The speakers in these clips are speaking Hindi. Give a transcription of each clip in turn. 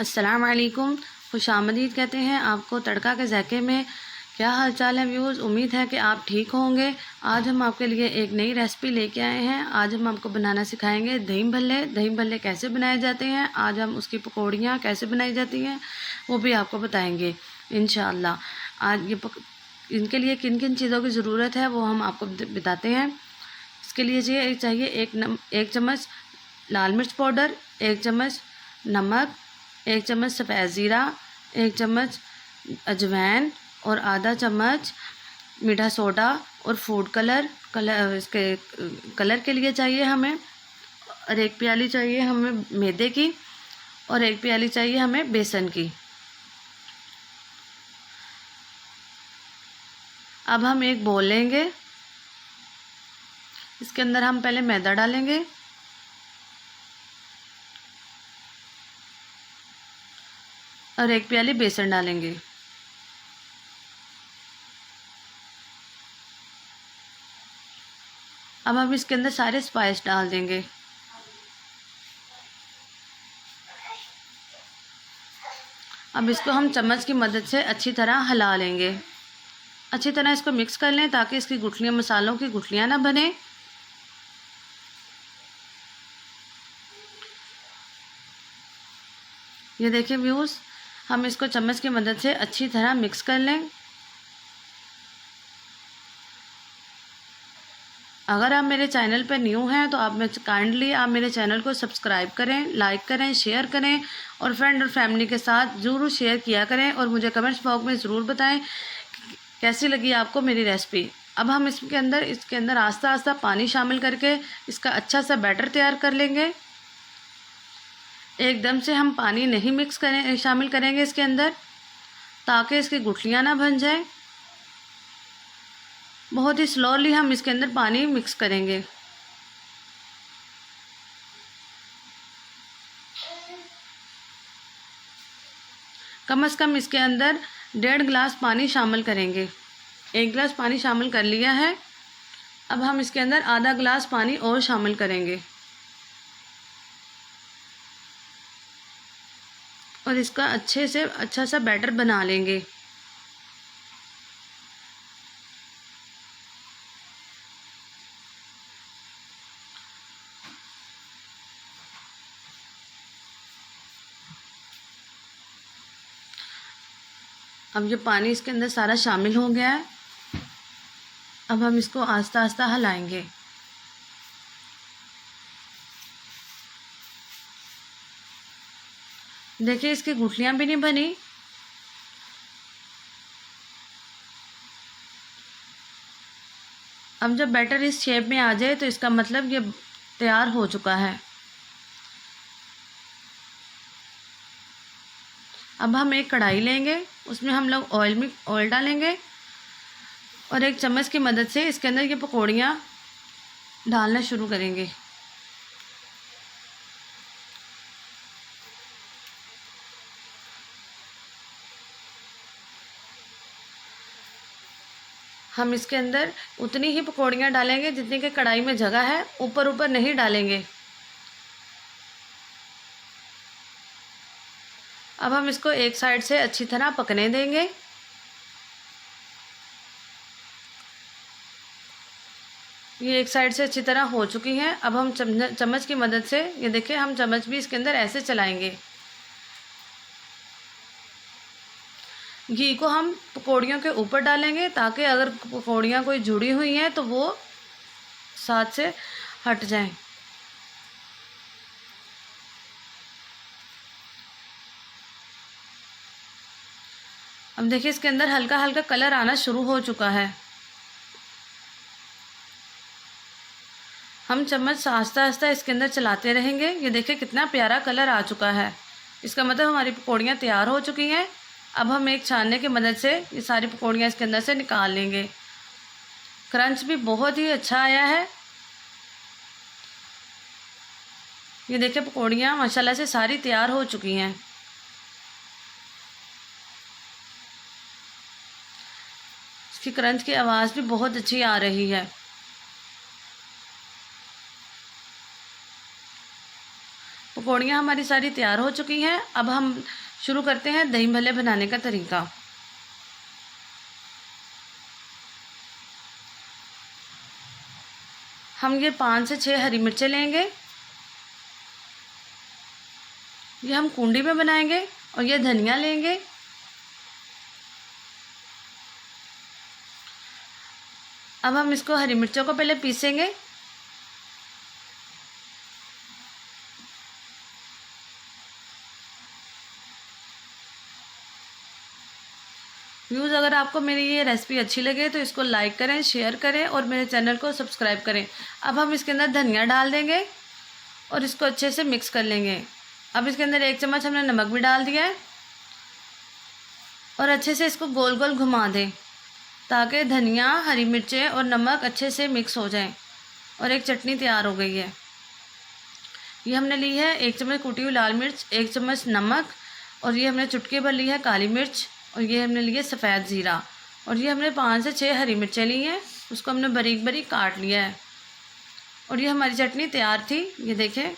अस्सलाम वालेकुम, खुशामदीद कहते हैं आपको तड़का के ज़ायके में। क्या हाल चाल है व्यूज़, उम्मीद है कि आप ठीक होंगे। आज हम आपके लिए एक नई रेसिपी लेके आए हैं। आज हम आपको बनाना सिखाएंगे दही भल्ले। दही भल्ले कैसे बनाए जाते हैं, आज हम उसकी पकौड़ियाँ कैसे बनाई जाती हैं वो भी आपको बताएंगे इंशाअल्लाह। आज इनके लिए किन किन चीज़ों की ज़रूरत है वो हम आपको बताते हैं। इसके लिए चाहिए एक चम्मच लाल मिर्च पाउडर, 1 चम्मच नमक, 1 चम्मच सफ़ेद ज़ीरा, 1 चम्मच अजवाइन और आधा चम्मच मीठा सोडा और फूड इसके कलर के लिए चाहिए हमें। और 1 प्याली चाहिए हमें मैदे की और 1 प्याली चाहिए हमें बेसन की। अब हम एक बोल लेंगे, इसके अंदर हम पहले मैदा डालेंगे और 1 प्याली बेसन डालेंगे। अब हम इसके अंदर सारे स्पाइस डाल देंगे। अब इसको हम चम्मच की मदद से अच्छी तरह हिला लेंगे। अच्छी तरह इसको मिक्स कर लें ताकि इसकी गुठलियाँ, मसालों की गुठलियाँ ना बने। ये देखिए व्यूज़, हम इसको चम्मच की मदद से अच्छी तरह मिक्स कर लें। अगर आप मेरे चैनल पर न्यू हैं तो आप मेरे चैनल को सब्सक्राइब करें, लाइक करें, शेयर करें और फ्रेंड और फैमिली के साथ ज़रूर शेयर किया करें और मुझे कमेंट्स बॉक्स में ज़रूर बताएं कैसी लगी आपको मेरी रेसिपी। अब हम इसके अंदर आस्ता आस्ता पानी शामिल करके इसका अच्छा सा बैटर तैयार कर लेंगे। एकदम से हम पानी नहीं शामिल करेंगे इसके अंदर, ताकि इसकी गुठलियाँ ना बन जाए। बहुत ही स्लोली हम इसके अंदर पानी मिक्स करेंगे। कम से कम इसके अंदर 1.5 गिलास पानी शामिल करेंगे। 1 गिलास पानी शामिल कर लिया है। अब हम इसके अंदर आधा गिलास पानी और शामिल करेंगे और इसका अच्छा सा बैटर बना लेंगे। अब जो पानी इसके अंदर सारा शामिल हो गया है, अब हम इसको आस्ता आस्ता हिलाएंगे। देखिए इसकी गुठलियाँ भी नहीं बनी। अब जब बैटर इस शेप में आ जाए तो इसका मतलब ये तैयार हो चुका है। अब हम एक कढ़ाई लेंगे, उसमें हम लोग ऑयल डालेंगे और एक चम्मच की मदद से इसके अंदर ये पकौड़ियाँ डालना शुरू करेंगे। हम इसके अंदर उतनी ही पकौड़ियाँ डालेंगे जितनी कि कढ़ाई में जगह है, ऊपर ऊपर नहीं डालेंगे। अब हम इसको एक साइड से अच्छी तरह पकने देंगे। ये एक साइड से अच्छी तरह हो चुकी हैं। अब हम चम्मच की मदद से, ये देखिए, हम चम्मच भी इसके अंदर ऐसे चलाएंगे। घी को हम पकौड़ियों के ऊपर डालेंगे ताकि अगर पकौड़ियाँ कोई जुड़ी हुई हैं तो वो साथ से हट जाएं। अब देखिए इसके अंदर हल्का हल्का कलर आना शुरू हो चुका है। हम चम्मच आस्ता आस्ता इसके अंदर चलाते रहेंगे। ये देखिए कितना प्यारा कलर आ चुका है। इसका मतलब हमारी पकौड़ियाँ तैयार हो चुकी हैं। अब हम एक छानने की मदद से ये सारी पकौड़ियाँ इसके अंदर से निकाल लेंगे। क्रंच भी बहुत ही अच्छा आया है। ये देखिए पकौड़ियाँ माशाल्लाह से सारी तैयार हो चुकी हैं। इसकी क्रंच की आवाज़ भी बहुत अच्छी आ रही है। पकौड़ियाँ हमारी सारी तैयार हो चुकी हैं। अब हम शुरू करते हैं दही भल्ले बनाने का तरीका। हम ये 5 से 6 हरी मिर्चें लेंगे। ये हम कुंडी में बनाएंगे। और ये धनिया लेंगे। अब हम इसको हरी मिर्चों को पहले पीसेंगे। व्यूज़, अगर आपको मेरी ये रेसिपी अच्छी लगे तो इसको लाइक करें, शेयर करें और मेरे चैनल को सब्सक्राइब करें। अब हम इसके अंदर धनिया डाल देंगे और इसको अच्छे से मिक्स कर लेंगे। अब इसके अंदर 1 चम्मच हमने नमक भी डाल दिया है और अच्छे से इसको गोल गोल घुमा दें ताकि धनिया, हरी मिर्चें और नमक अच्छे से मिक्स हो जाएं। और एक चटनी तैयार हो गई है। ये हमने ली है 1 चम्मच कुटी हुई लाल मिर्च, 1 चम्मच नमक और ये हमने चुटकी भर ली है काली मिर्च और ये हमने ली है सफ़ेद ज़ीरा और ये हमने 5 से 6 हरी मिर्चें ली हैं, उसको हमने बारीक बारीक काट लिया है। और ये हमारी चटनी तैयार थी, ये देखें।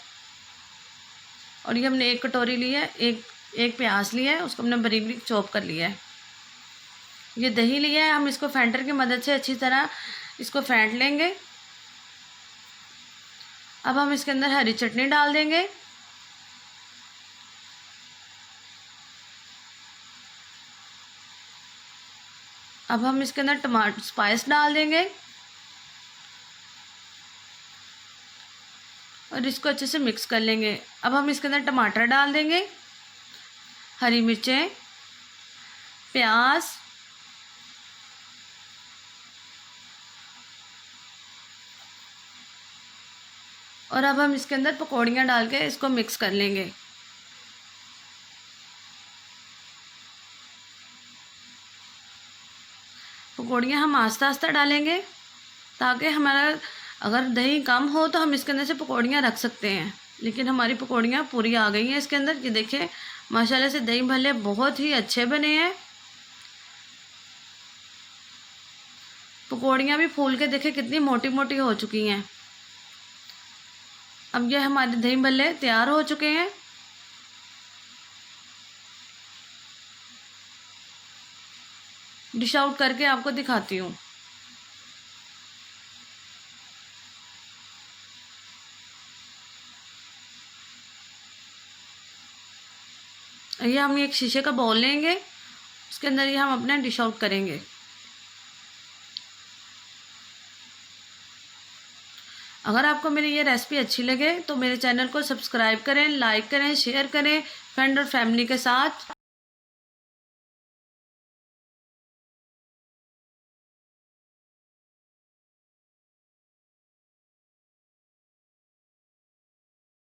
और ये हमने 1 कटोरी ली है, एक प्याज लिया है, उसको हमने बारीक बारीक चॉप कर लिया है। ये दही लिया है, हम इसको फेंटर की मदद से अच्छी तरह इसको फेंट लेंगे। अब हम इसके अंदर हरी चटनी डाल देंगे। अब हम इसके अंदर टमाटर स्पाइस डाल देंगे और इसको अच्छे से मिक्स कर लेंगे। अब हम इसके अंदर टमाटर डाल देंगे, हरी मिर्चें, प्याज और अब हम इसके अंदर पकौड़ियाँ डाल के इसको मिक्स कर लेंगे। पकौड़ियाँ हम आस्ता आस्ता डालेंगे ताकि हमारा अगर दही कम हो तो हम इसके अंदर से पकौड़ियाँ रख सकते हैं, लेकिन हमारी पकौड़ियाँ पूरी आ गई हैं इसके अंदर। ये देखिए माशाल्लाह से दही भल्ले बहुत ही अच्छे बने हैं। पकौड़ियाँ भी फूल के देखिए कितनी मोटी मोटी हो चुकी हैं। अब ये हमारे दही भल्ले तैयार हो चुके हैं। डिश आउट करके आपको दिखाती हूँ। ये हम एक शीशे का बाउल लेंगे, उसके अंदर ये हम अपना डिश आउट करेंगे। अगर आपको मेरी ये रेसिपी अच्छी लगे तो मेरे चैनल को सब्सक्राइब करें, लाइक करें, शेयर करें फ्रेंड और फैमिली के साथ।